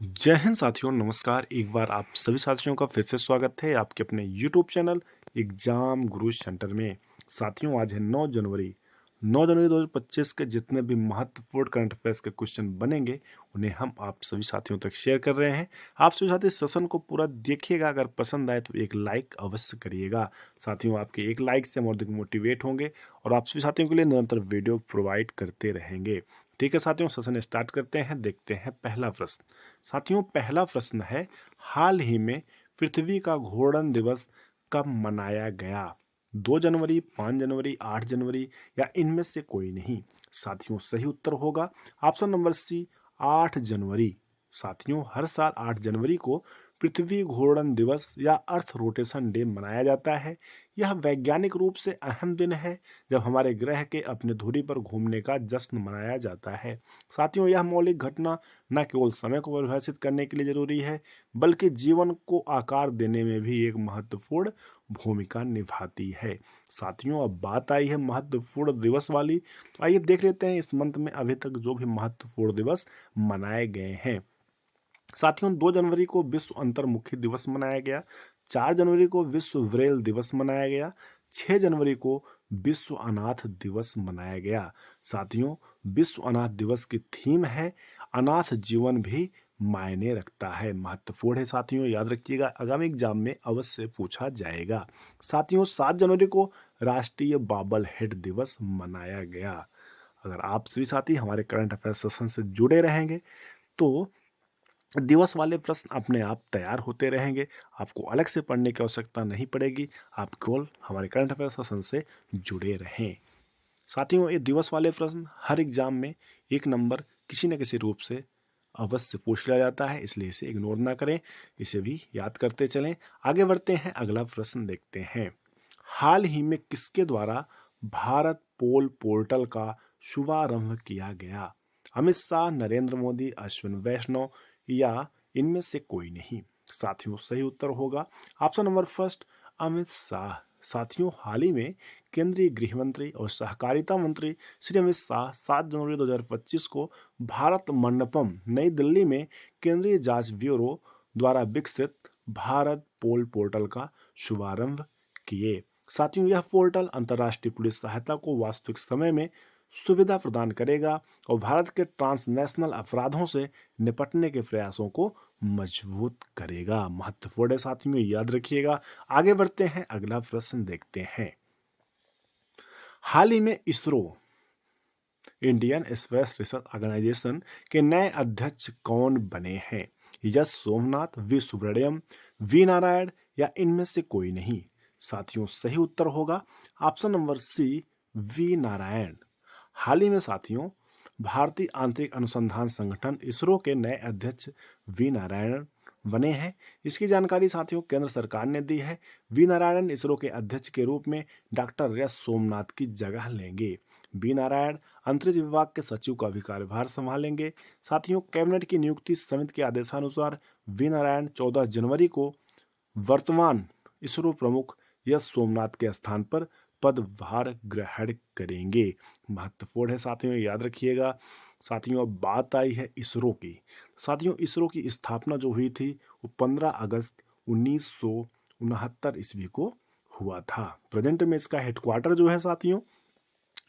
जय हिंद साथियों, नमस्कार। एक बार आप सभी साथियों का फिर से स्वागत है आपके अपने यूट्यूब चैनल एग्जाम गुरु सेंटर में। साथियों, आज है 9 जनवरी। 9 जनवरी 2025 के जितने भी महत्वपूर्ण करंट अफेयर्स के क्वेश्चन बनेंगे उन्हें हम आप सभी साथियों तक शेयर कर रहे हैं। आप सभी साथी सेशन को पूरा देखिएगा, अगर पसंद आए तो एक लाइक अवश्य करिएगा। साथियों, आपके एक लाइक से हम और अधिक मोटिवेट होंगे और आप सभी साथियों के लिए निरंतर वीडियो प्रोवाइड करते रहेंगे। ठीक है साथियों, सेशन स्टार्ट करते हैं। देखते हैं पहला प्रश्न। साथियों, पहला प्रश्न है, हाल ही में पृथ्वी का घूर्णन दिवस कब मनाया गया? 2 जनवरी, 5 जनवरी, 8 जनवरी या इनमें से कोई नहीं? साथियों, सही उत्तर होगा ऑप्शन नंबर सी, 8 जनवरी। साथियों, हर साल 8 जनवरी को पृथ्वी घूर्णन दिवस या अर्थ रोटेशन डे मनाया जाता है। यह वैज्ञानिक रूप से अहम दिन है जब हमारे ग्रह के अपने धुरी पर घूमने का जश्न मनाया जाता है। साथियों, यह मौलिक घटना न केवल समय को परिभाषित करने के लिए जरूरी है, बल्कि जीवन को आकार देने में भी एक महत्वपूर्ण भूमिका निभाती है। साथियों, अब बात आई है महत्वपूर्ण दिवस वाली, तो आइए देख लेते हैं इस मंथ में अभी तक जो भी महत्वपूर्ण दिवस मनाए गए हैं। साथियों, 2 जनवरी को विश्व अंतर्मुखी दिवस मनाया गया। 4 जनवरी को विश्व ब्रेल दिवस मनाया गया। 6 जनवरी को विश्व अनाथ दिवस मनाया गया। साथियों, विश्व अनाथ दिवस की थीम है, अनाथ जीवन भी मायने रखता है। महत्वपूर्ण है साथियों, याद रखिएगा, आगामी एग्जाम में अवश्य पूछा जाएगा। साथियों, 7 जनवरी को राष्ट्रीय बाबल हेड दिवस मनाया गया। अगर आप सभी साथी हमारे करंट अफेयर सेशन से जुड़े रहेंगे तो दिवस वाले प्रश्न अपने आप तैयार होते रहेंगे। आपको अलग से पढ़ने की आवश्यकता नहीं पड़ेगी, आप केवल हमारे करंट अफेयर सेशन से जुड़े रहें। साथियों, ये दिवस वाले प्रश्न हर एग्जाम में एक नंबर किसी न किसी रूप से अवश्य पूछ लिया जाता है, इसलिए इसे इग्नोर ना करें, इसे भी याद करते चलें। आगे बढ़ते हैं, अगला प्रश्न देखते हैं। हाल ही में किसके द्वारा भारत पोल पोर्टल का शुभारंभ किया गया? अमित शाह, नरेंद्र मोदी, अश्विन वैष्णव या इनमें से कोई नहीं? साथियों, सही उत्तर होगा option number first, Amit Shah. साथियों, हाल ही में केंद्रीय गृह मंत्री और सहकारिता मंत्री श्री अमित शाह 7 जनवरी 2025 को भारत मंडपम नई दिल्ली में केंद्रीय जांच ब्यूरो द्वारा विकसित भारत पोल पोर्टल का शुभारंभ किए। साथियों, यह पोर्टल अंतर्राष्ट्रीय पुलिस सहायता को वास्तविक समय में सुविधा प्रदान करेगा और भारत के ट्रांसनेशनल अपराधों से निपटने के प्रयासों को मजबूत करेगा। महत्वपूर्ण है साथियों, याद रखिएगा। आगे बढ़ते हैं, अगला प्रश्न देखते हैं। हाल ही में ISRO Indian space research organisation के नए अध्यक्ष कौन बने हैं? S Somnath, V Subramaniam, V Narayan या इनमें से कोई नहीं? साथियों, सही उत्तर होगा option number C, V Narayan. हाल ही में साथियों, भारतीय आंतरिक अनुसंधान संगठन इसरो के नए अध्यक्ष वी नारायण बने हैं। इसकी जानकारी साथियों केंद्र सरकार ने दी है। वी नारायण इसरो के अध्यक्ष के रूप में डॉक्टर एस सोमनाथ की जगह लेंगे। वी नारायण अंतरिक्ष विभाग के सचिव का भी कार्यभार संभालेंगे। साथियों, कैबिनेट की नियुक्ति समिति के आदेशानुसार वी नारायण 14 जनवरी को वर्तमान इसरो प्रमुख एस सोमनाथ के स्थान पर पदभार ग्रहण करेंगे। महत्वपूर्ण है साथियों, याद रखिएगा। साथियों, अब बात आई है इसरो की। साथियों, इसरो की स्थापना जो हुई थी वो 15 अगस्त 1969 ईस्वी को हुआ था। प्रेजेंट में इसका हेडक्वार्टर जो है साथियों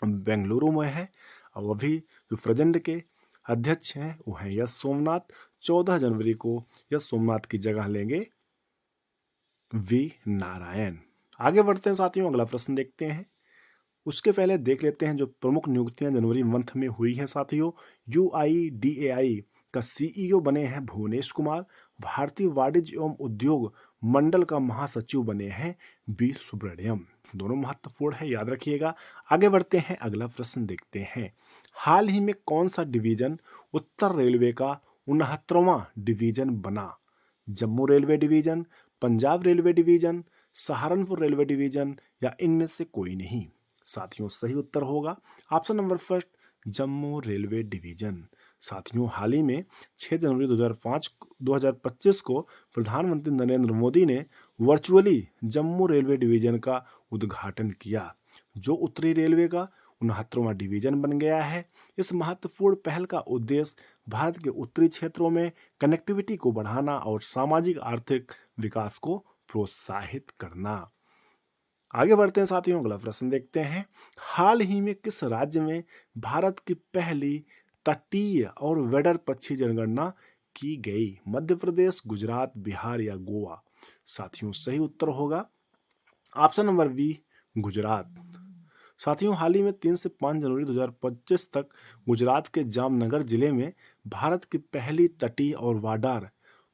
बेंगलुरु में है। और अभी जो प्रेजेंट के अध्यक्ष हैं वो हैं यश सोमनाथ। 14 जनवरी को यश सोमनाथ की जगह लेंगे वी नारायण। आगे बढ़ते हैं साथियों, अगला प्रश्न देखते हैं। उसके पहले देख लेते हैं जो प्रमुख नियुक्तियां जनवरी मंथ में हुई हैं साथियों। UIDAI का CEO बने हैं भुवनेश कुमार। भारतीय वाणिज्य एवं उद्योग मंडल का महासचिव बने हैं बी सुब्रमण्यम। दोनों महत्वपूर्ण है, याद रखिएगा। आगे बढ़ते हैं, अगला प्रश्न देखते हैं। हाल ही में कौन सा डिवीजन उत्तर रेलवे का 69वां डिवीजन बना? Jammu railway division, Punjab railway division, Saharanpur railway division या इनमें से कोई नहीं? साथियों, सही उत्तर होगा option number first, Jammu railway division. साथियों, हाल ही में 6 जनवरी 2025 को प्रधानमंत्री नरेंद्र मोदी ने वर्चुअली जम्मू रेलवे डिवीजन का उद्घाटन किया, जो उत्तरी रेलवे का 69वां डिवीजन बन गया है। इस महत्वपूर्ण पहल का उद्देश्य भारत के उत्तरी क्षेत्रों में कनेक्टिविटी को बढ़ाना और सामाजिक आर्थिक विकास को प्रोत्साहित करना। आगे बढ़ते हैं साथियों, अगला प्रश्न देखते हैं। हाल ही में किस राज्य में भारत की पहली तटीय और वेडर पक्षी जनगणना की गई? मध्य प्रदेश, गुजरात, बिहार या गोवा? साथियों सही उत्तर होगा ऑप्शन नंबर बी, गुजरात। साथियों हाल ही में 3 से 5 जनवरी 2025 तक गुजरात के जामनगर जिले में भारत की पहली तटीय और वाडार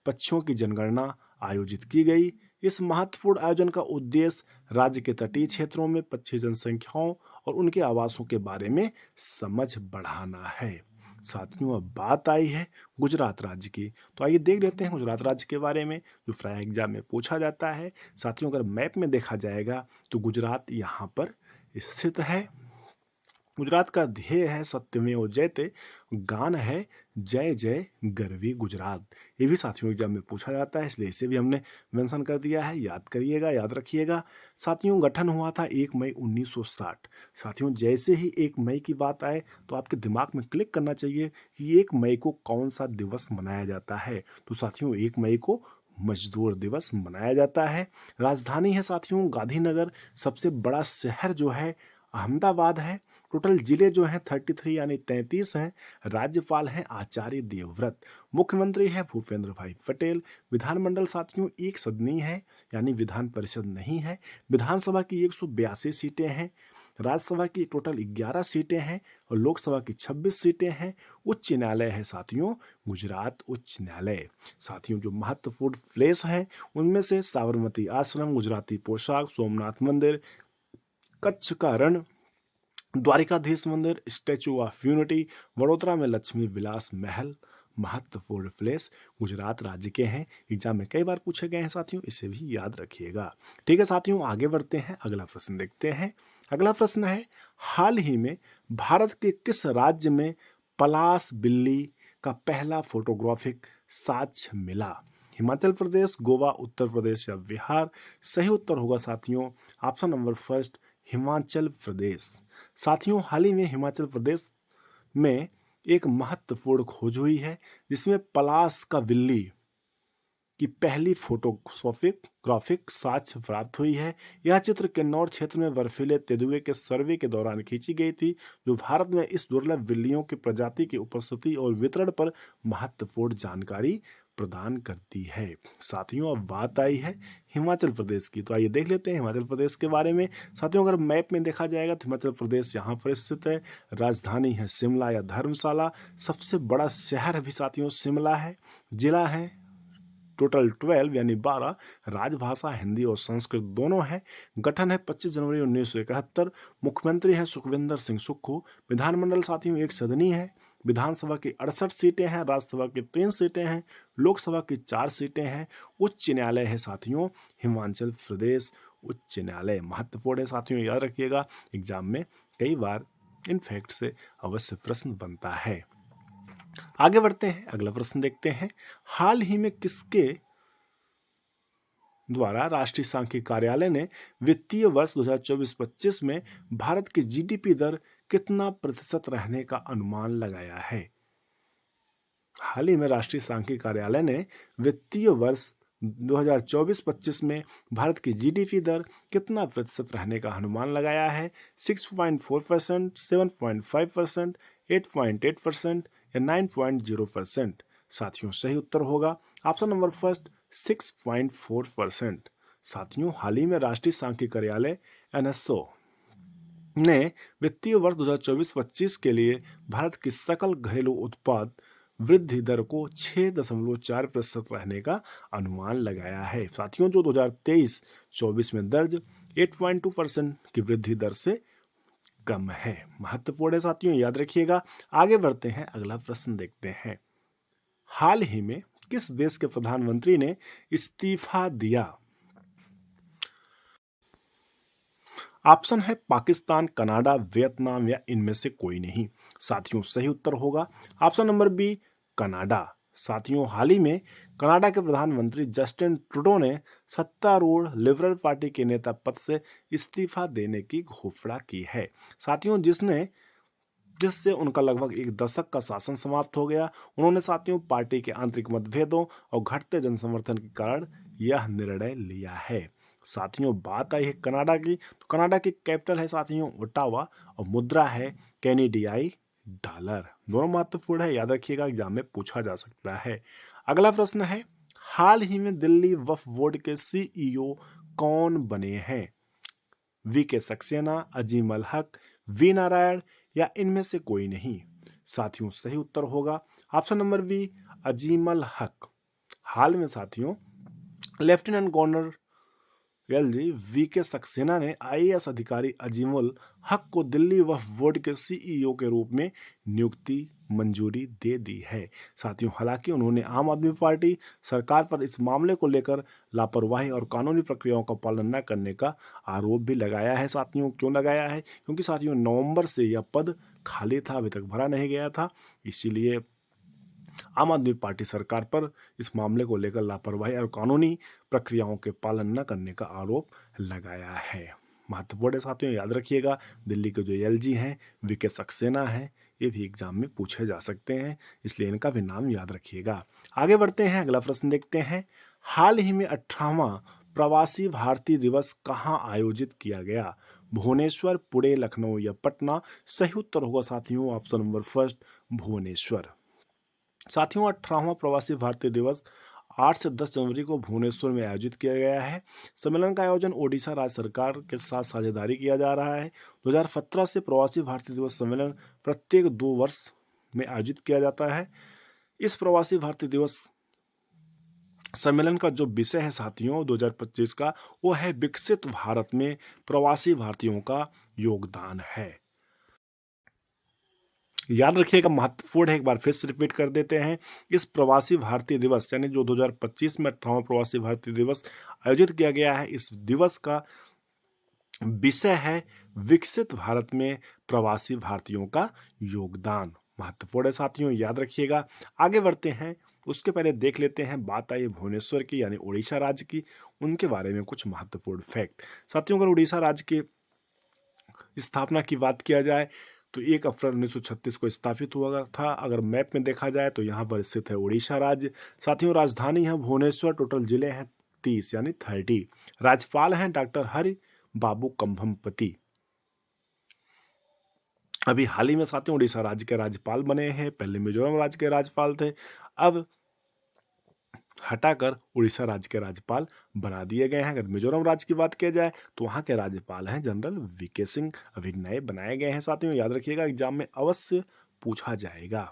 पक्षियों की जनगणना आयोजित की गई। इस महत्वपूर्ण आयोजन का उद्देश्य राज्य के तटीय क्षेत्रों में पक्षी जनसंख्याओं और उनके आवासों के बारे में समझ बढ़ाना है। साथियों अब बात आई है गुजरात राज्य की, तो आइए देख लेते हैं गुजरात राज्य के बारे में, जो प्राय एग्जाम में पूछा जाता है। साथियों अगर मैप में देखा जाएगा तो गुजरात यहाँ पर स्थित है। गुजरात का ध्येय है सत्यमेव जयते, गान है जय जय गरवी गुजरात। ये भी साथियों एग्जाम में पूछा जाता है, इसलिए इसे भी हमने मेंशन कर दिया है, याद करिएगा, याद रखिएगा। साथियों गठन हुआ था 1 मई 1960। साथियों जैसे ही 1 मई की बात आए तो आपके दिमाग में क्लिक करना चाहिए कि 1 मई को कौन सा दिवस मनाया जाता है। तो साथियों 1 मई को मजदूर दिवस मनाया जाता है। राजधानी है साथियों गांधीनगर। सबसे बड़ा शहर जो है अहमदाबाद है। टोटल जिले जो हैं 33 यानी 33 हैं। राज्यपाल हैं आचार्य देवव्रत। मुख्यमंत्री है भूपेंद्र भाई पटेल। विधानमंडल साथियों एक सदनी है यानी विधान परिषद नहीं है। विधानसभा की 182 सीटें हैं। राज्यसभा की टोटल 11 सीटें हैं और लोकसभा की 26 सीटें हैं। उच्च न्यायालय है साथियों गुजरात उच्च न्यायालय। साथियों जो महत्वपूर्ण प्लेस हैं उनमें से साबरमती आश्रम, गुजराती पोशाक, सोमनाथ मंदिर, कच्छ का रण, द्वारिकाधीश मंदिर, स्टैचू ऑफ यूनिटी, वडोदरा में लक्ष्मी विलास महल महत्वपूर्ण प्लेस गुजरात राज्य के हैं। एग्जाम में कई बार पूछे गए हैं साथियों, इसे भी याद रखिएगा। ठीक है साथियों आगे बढ़ते हैं, अगला प्रश्न देखते हैं। अगला प्रश्न है हाल ही में भारत के किस राज्य में पलाश बिल्ली का पहला फोटोग्राफिक साक्ष्य मिला? हिमाचल प्रदेश, गोवा, उत्तर प्रदेश या बिहार? सही उत्तर होगा साथियों option number first, Himachal Pradesh. साथियों हाल ही में हिमाचल प्रदेश में एक महत्वपूर्ण खोज हुई है जिसमें पलाश का बिल्ली की पहली फोटोग्राफिक साक्ष्य प्राप्त हुई है। यह चित्र किन्नौर क्षेत्र में बर्फीले तेंदुए के सर्वे के दौरान खींची गई थी, जो भारत में इस दुर्लभ बिल्लियों की प्रजाति की उपस्थिति और वितरण पर महत्वपूर्ण जानकारी प्रदान करती है। साथियों अब बात आई है हिमाचल प्रदेश की, तो आइए देख लेते हैं हिमाचल प्रदेश के बारे में। साथियों अगर मैप में देखा जाएगा तो हिमाचल प्रदेश यहाँ पर स्थित है। राजधानी है शिमला या धर्मशाला। सबसे बड़ा शहर भी साथियों शिमला है। जिला है टोटल 12 यानी 12। राजभाषा हिंदी और संस्कृत दोनों है। गठन है 25 जनवरी 1971। मुख्यमंत्री है सुखविंदर सिंह सुक्खू। विधानमंडल साथियों एक सदनी है। विधानसभा की 68 सीटें हैं। राज्यसभा की 3 सीटें हैं। लोकसभा की 4 सीटें हैं। उच्च न्यायालय है साथियों हिमाचल प्रदेश उच्च न्यायालय। महत्वपूर्ण है साथियों, याद रखिएगा, एग्जाम में कई बार इन फैक्ट से अवश्य प्रश्न बनता है। आगे बढ़ते हैं, अगला प्रश्न देखते हैं। हाल ही में किसके द्वारा राष्ट्रीय सांख्यिकी कार्यालय ने वित्तीय वर्ष 2024-25 में भारत की जीडीपी दर कितना प्रतिशत रहने का अनुमान लगाया है? हाल ही में राष्ट्रीय सांख्यिकी कार्यालय ने वित्तीय वर्ष 2024-25 में भारत की जीडीपी दर कितना प्रतिशत रहने का अनुमान लगाया है? 6.4%, 7.5%, 8.8% या 9.0%? साथियों सही उत्तर होगा ऑप्शन नंबर फर्स्ट 6.4%। साथियों हाल ही में राष्ट्रीय सांख्यिकी कार्यालय एनएसओ ने वित्तीय वर्ष 2024-25 के लिए भारत की सकल घरेलू उत्पाद वृद्धि दर को 6.4% रहने का अनुमान लगाया है। साथियों जो 2023-24 में दर्ज 8.2% की वृद्धि दर से कम है। महत्वपूर्ण है साथियों, याद रखिएगा। आगे बढ़ते हैं, अगला प्रश्न देखते हैं। हाल ही में किस देश के प्रधानमंत्री ने इस्तीफा दिया? ऑप्शन है पाकिस्तान, कनाडा, वियतनाम या इनमें से कोई नहीं। साथियों सही उत्तर होगा ऑप्शन नंबर बी, कनाडा। साथियों हाल ही में कनाडा के प्रधानमंत्री जस्टिन ट्रूडो ने सत्तारूढ़ लिबरल पार्टी के नेता पद से इस्तीफा देने की घोषणा की है। साथियों जिसने जिससे उनका लगभग एक दशक का शासन समाप्त हो गया। उन्होंने साथियों पार्टी के आंतरिक मतभेदों और घटते जनसमर्थन के कारण यह निर्णय लिया है। साथियों बात आई है कनाडा की, तो कनाडा की कैपिटल है साथियों ओटावा और मुद्रा है कैनेडियाई डॉलर। दोनों महत्वपूर्ण है, याद रखिएगा, एग्जाम में पूछा जा सकता है। अगला प्रश्न है, हाल ही में दिल्ली वक्फ बोर्ड के सीईओ कौन बने हैं? वी.के. सक्सेना, अजीम अल हक, वी नारायण या इनमें से कोई नहीं? साथियों सही उत्तर होगा ऑप्शन नंबर बी, अजीम अल हक। हाल में साथियों lieutenant governor LG VK. Saxena ने आईएएस अधिकारी अजीमुल हक को दिल्ली वक्फ बोर्ड के सीईओ के रूप में नियुक्ति मंजूरी दे दी है। साथियों हालांकि उन्होंने आम आदमी पार्टी सरकार पर इस मामले को लेकर लापरवाही और कानूनी प्रक्रियाओं का पालन न करने का आरोप भी लगाया है। साथियों क्यों लगाया है? क्योंकि साथियों नवंबर से यह पद खाली था, अभी तक भरा नहीं गया था, इसीलिए आम आदमी पार्टी सरकार पर इस मामले को लेकर लापरवाही और कानूनी प्रक्रियाओं के पालन न करने का आरोप लगाया है। महत्वपूर्ण है साथियों, याद रखिएगा। दिल्ली के जो एलजी हैं वी.के. सक्सेना है, ये भी एग्जाम में पूछे जा सकते हैं, इसलिए इनका भी नाम याद रखिएगा। आगे बढ़ते हैं, अगला प्रश्न देखते हैं। हाल ही में 18वां प्रवासी भारतीय दिवस कहाँ आयोजित किया गया? भुवनेश्वर, पुणे, लखनऊ या पटना? सही उत्तर होगा साथियों ऑप्शन नंबर फर्स्ट, भुवनेश्वर। साथियों 18वां प्रवासी भारतीय दिवस 8 से 10 जनवरी को भुवनेश्वर में आयोजित किया गया है। सम्मेलन का आयोजन ओडिशा राज्य सरकार के साथ साझेदारी किया जा रहा है। 2017 से प्रवासी भारतीय दिवस सम्मेलन प्रत्येक 2 वर्ष में आयोजित किया जाता है। इस प्रवासी भारतीय दिवस सम्मेलन का जो विषय है साथियों 2025 का, वो है विकसित भारत में प्रवासी भारतीयों का योगदान है। याद रखिएगा, महत्वपूर्ण है, एक बार फिर से रिपीट कर देते हैं। इस प्रवासी भारतीय दिवस यानी जो 2025 में 18वां प्रवासी भारतीय दिवस आयोजित किया गया है, इस दिवस का विषय है विकसित भारत में प्रवासी भारतीयों का योगदान। महत्वपूर्ण है साथियों, याद रखिएगा। आगे बढ़ते हैं, उसके पहले देख लेते हैं, बात आई भुवनेश्वर की यानी उड़ीसा राज्य की, उनके बारे में कुछ महत्वपूर्ण फैक्ट। साथियों अगर उड़ीसा राज्य की स्थापना की बात किया जाए तो 1 अप्रैल 1936 को स्थापित हुआ था। अगर मैप में देखा जाए तो यहाँ पर स्थित है उड़ीसा राज्य। साथियों राजधानी है भुवनेश्वर, टोटल जिले हैं 30 यानी 30। राज्यपाल हैं डॉक्टर हरि बाबू कंभमपति। अभी हाल ही में साथियों उड़ीसा राज्य के राज्यपाल बने हैं, पहले मिजोरम राज्य के राज्यपाल थे, अब हटाकर उड़ीसा राज्य के राज्यपाल बना दिए गए हैं। अगर मिजोरम राज्य की बात किया जाए तो वहां के राज्यपाल हैं जनरल वी.के. सिंह, अभी नए बनाए गए हैं। साथियों याद रखिएगा, एग्जाम में अवश्य पूछा जाएगा।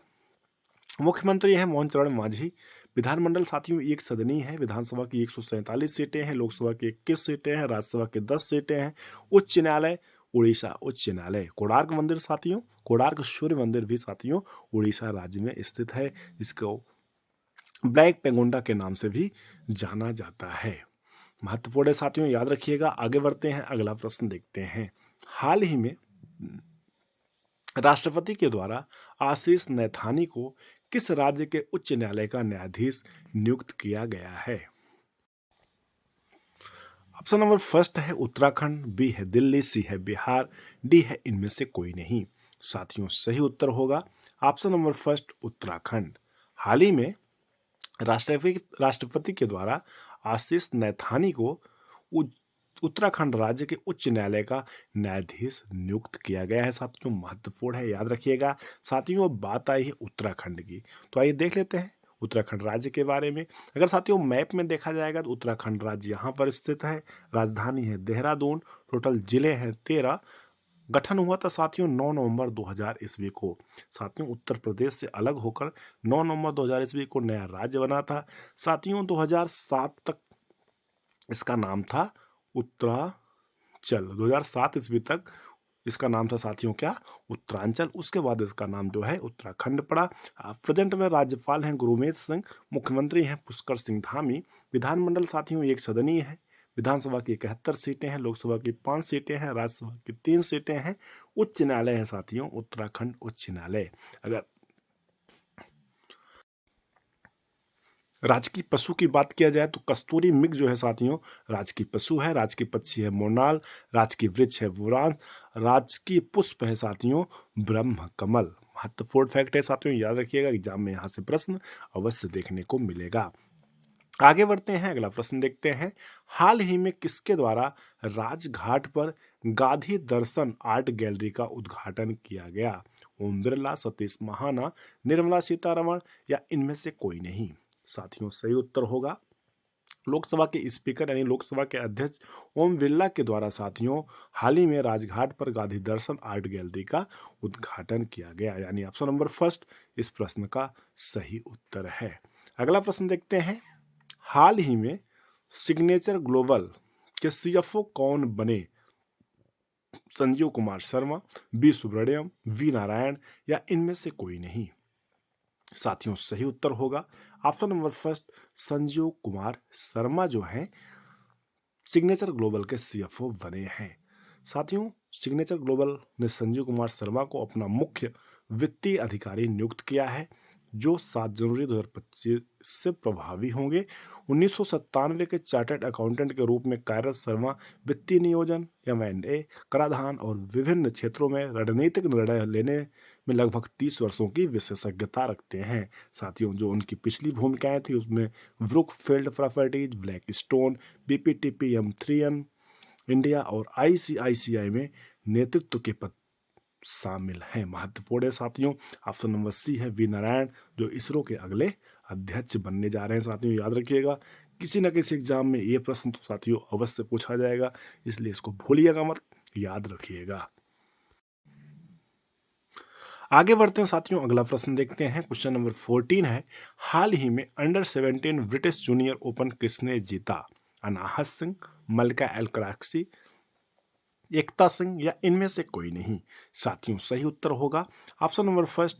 मुख्यमंत्री हैं मोहन चरण मांझी। विधानमंडल साथियों एक सदनी है। विधानसभा की 147 सीटें हैं, लोकसभा की 21 सीटें हैं, राज्यसभा की 10 सीटें हैं। उच्च न्यायालय उड़ीसा उच्च न्यायालय। कोणार्क मंदिर साथियों, कोणार्क सूर्य मंदिर भी साथियों उड़ीसा राज्य में स्थित है, जिसको ब्लैक पेगोंडा के नाम से भी जाना जाता है। महत्वपूर्ण है साथियों, याद रखिएगा। आगे बढ़ते हैं, अगला प्रश्न देखते हैं। हाल ही में राष्ट्रपति के द्वारा आशीष नैथानी को किस राज्य के उच्च न्यायालय का न्यायाधीश नियुक्त किया गया है? ऑप्शन नंबर फर्स्ट है उत्तराखंड, बी है दिल्ली, सी है बिहार, डी है इनमें से कोई नहीं। साथियों सही उत्तर होगा ऑप्शन नंबर फर्स्ट, उत्तराखंड। हाल ही में राष्ट्रपति के द्वारा आशीष नैथानी को उत्तराखंड राज्य के उच्च न्यायालय का न्यायाधीश नियुक्त किया गया है। साथियों महत्वपूर्ण है, याद रखिएगा। साथियों अब बात आई है उत्तराखंड की, तो आइए देख लेते हैं उत्तराखंड राज्य के बारे में। अगर साथियों मैप में देखा जाएगा तो उत्तराखंड राज्य यहाँ पर स्थित है। राजधानी है देहरादून, टोटल जिले हैं 13। गठन हुआ था साथियों 9 नवंबर 2000 ईस्वी को। साथियों उत्तर प्रदेश से अलग होकर 9 नवंबर 2000 ईस्वी को नया राज्य बना था। साथियों 2007 तक इसका नाम था उत्तरांचल। 2007 ईस्वी तक इसका नाम था साथियों क्या? उत्तरांचल। उसके बाद इसका नाम जो है उत्तराखंड पड़ा। प्रेजेंट में राज्यपाल हैं गुरमीत सिंह, मुख्यमंत्री हैं पुष्कर सिंह धामी। विधानमंडल साथियों एक सदनीय है। विधानसभा की 71 सीटें हैं, लोकसभा की 5 सीटें हैं, राज्यसभा की 3 सीटें हैं। उच्च न्यायालय है साथियों उत्तराखंड उच्च न्यायालय। अगर राजकीय पशु की बात किया जाए तो कस्तूरी मृग जो है साथियों राजकीय पशु है। राजकीय पक्षी है मोरनाल। राजकीय वृक्ष है बुरांश। राजकीय पुष्प है साथियों ब्रह्म कमल। महत्वपूर्ण फैक्ट है साथियों, याद रखिएगा, एग्जाम में यहाँ से प्रश्न अवश्य देखने को मिलेगा। आगे बढ़ते हैं, अगला प्रश्न देखते हैं। हाल ही में किसके द्वारा राजघाट पर गांधी दर्शन आर्ट गैलरी का उद्घाटन किया गया? ओम बिरला, सतीश महाना, निर्मला सीतारमण या इनमें से कोई नहीं? साथियों सही उत्तर होगा लोकसभा के स्पीकर यानी लोकसभा के अध्यक्ष ओम बिरला के द्वारा साथियों हाल ही में राजघाट पर गांधी दर्शन आर्ट गैलरी का उद्घाटन किया गया, यानी ऑप्शन नंबर फर्स्ट इस प्रश्न का सही उत्तर है। अगला प्रश्न देखते हैं। हाल ही में सिग्नेचर ग्लोबल के सीएफओ कौन बने? संजीव कुमार शर्मा, बी सुब्रमण्यम, वी नारायण या इनमें से कोई नहीं? साथियों सही उत्तर होगा option number first Sanjeev Kumar Sharma जो है सिग्नेचर ग्लोबल के सीएफओ बने हैं। साथियों सिग्नेचर ग्लोबल ने संजीव कुमार शर्मा को अपना मुख्य वित्तीय अधिकारी नियुक्त किया है, जो 7 जनवरी 2025 से प्रभावी होंगे। 1997 के चार्टर्ड अकाउंटेंट के रूप में कार्यरत शर्मा वित्तीय नियोजन, M&A, कराधान और विभिन्न क्षेत्रों में रणनीतिक निर्णय लेने में लगभग 30 वर्षों की विशेषज्ञता रखते हैं। साथियों जो उनकी पिछली भूमिकाएं थी उसमें Brookfield properties, black stone, BPTP M3N India और ICICI में नेतृत्व के पद शामिल हैं। महत्वपूर्ण है साथियों ऑप्शन नंबर सी है वी नारायण, जो इसरो के अगले अध्यक्ष बनने जा रहे हैं। साथियों याद रखिएगा किसी न किसी एग्जाम में ये प्रश्न तो साथियों अवश्य पूछा जाएगा, इसलिए इसको भूलिएगा मत, याद रखिएगा। आगे बढ़ते हैं साथियों, अगला प्रश्न देखते हैं। क्वेश्चन नंबर 14 है, हाल ही में अंडर-17 ब्रिटिश जूनियर ओपन किसने जीता? अनाहत सिंह, मल्लिका एल्कराक्सी, एकता सिंह या इनमें से कोई नहीं? साथियों सही उत्तर होगा ऑप्शन नंबर फर्स्ट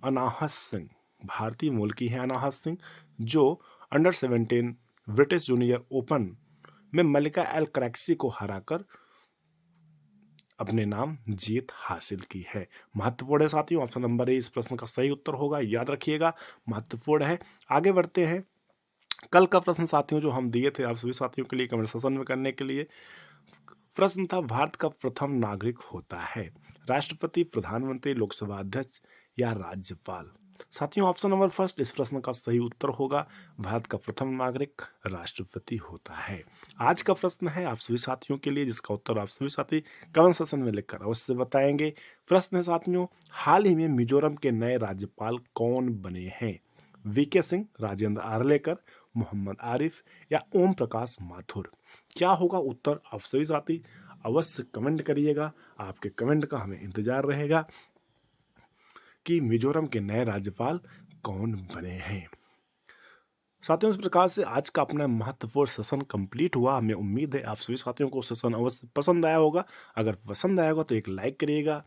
अनाहत सिंह। भारतीय मूल की है अनाहत सिंह, जो अंडर-17 ब्रिटिश जूनियर ओपन में मल्लिका एल्कराक्सी को हराकर अपने नाम जीत हासिल की है। महत्वपूर्ण है साथियों ऑप्शन नंबर ए इस प्रश्न का सही उत्तर होगा, याद रखिएगा महत्वपूर्ण है। आगे बढ़ते हैं। कल का प्रश्न साथियों जो हम दिए थे आप सभी साथियों के लिए कमेंट सेशन में करने के लिए, प्रश्न था भारत का प्रथम नागरिक होता है राष्ट्रपति, प्रधानमंत्री, लोकसभा अध्यक्ष या राज्यपाल? साथियों ऑप्शन नंबर फर्स्ट इस प्रश्न का सही उत्तर होगा भारत का प्रथम नागरिक राष्ट्रपति होता है। आज का प्रश्न है आप सभी साथियों के लिए, जिसका उत्तर आप सभी साथी कमेंट सेशन में लिखकर अवश्य बताएंगे। प्रश्न है साथियों, हाल ही में मिजोरम के नए राज्यपाल कौन बने हैं? VK सिंह, राजेंद्र आर्लेकर, मोहम्मद आरिफ या ओम प्रकाश माथुर? क्या होगा उत्तर आप सभी साथी अवश्य कमेंट करिएगा। आपके कमेंट का हमें इंतजार रहेगा कि मिजोरम के नए राज्यपाल कौन बने हैं। साथियों इस प्रकार से आज का अपना महत्वपूर्ण सेशन कंप्लीट हुआ। हमें उम्मीद है आप सभी साथियों को सेशन अवश्य पसंद आया होगा। अगर पसंद आया होगा तो एक लाइक करिएगा,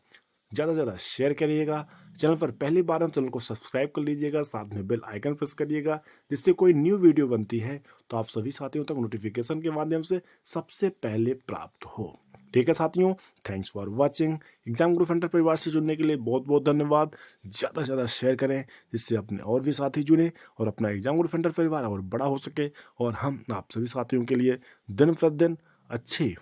ज़्यादा से ज़्यादा शेयर करिएगा। चैनल पर पहली बार हो चैनल को सब्सक्राइब कर लीजिएगा, साथ में बेल आइकन प्रेस करिएगा, जिससे कोई न्यू वीडियो बनती है तो आप सभी साथियों तक नोटिफिकेशन के माध्यम से सबसे पहले प्राप्त हो। ठीक है साथियों, thanks for watching. Exam Guru centre परिवार से जुड़ने के लिए बहुत बहुत धन्यवाद। ज़्यादा से ज़्यादा शेयर करें जिससे अपने और भी साथी जुड़े और अपना एग्जाम गुरु सेंटर परिवार और बड़ा हो सके, और हम आप सभी साथियों के लिए दिन प्रतिदिन अच्छी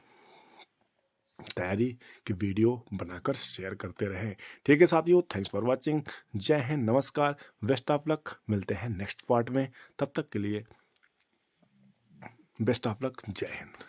तैयारी की वीडियो बनाकर शेयर करते रहें। ठीक है साथियों, थैंक्स फॉर वॉचिंग। जय हिंद, नमस्कार, बेस्ट ऑफ लक। मिलते हैं नेक्स्ट पार्ट में, तब तक के लिए बेस्ट ऑफ लक, जय हिंद।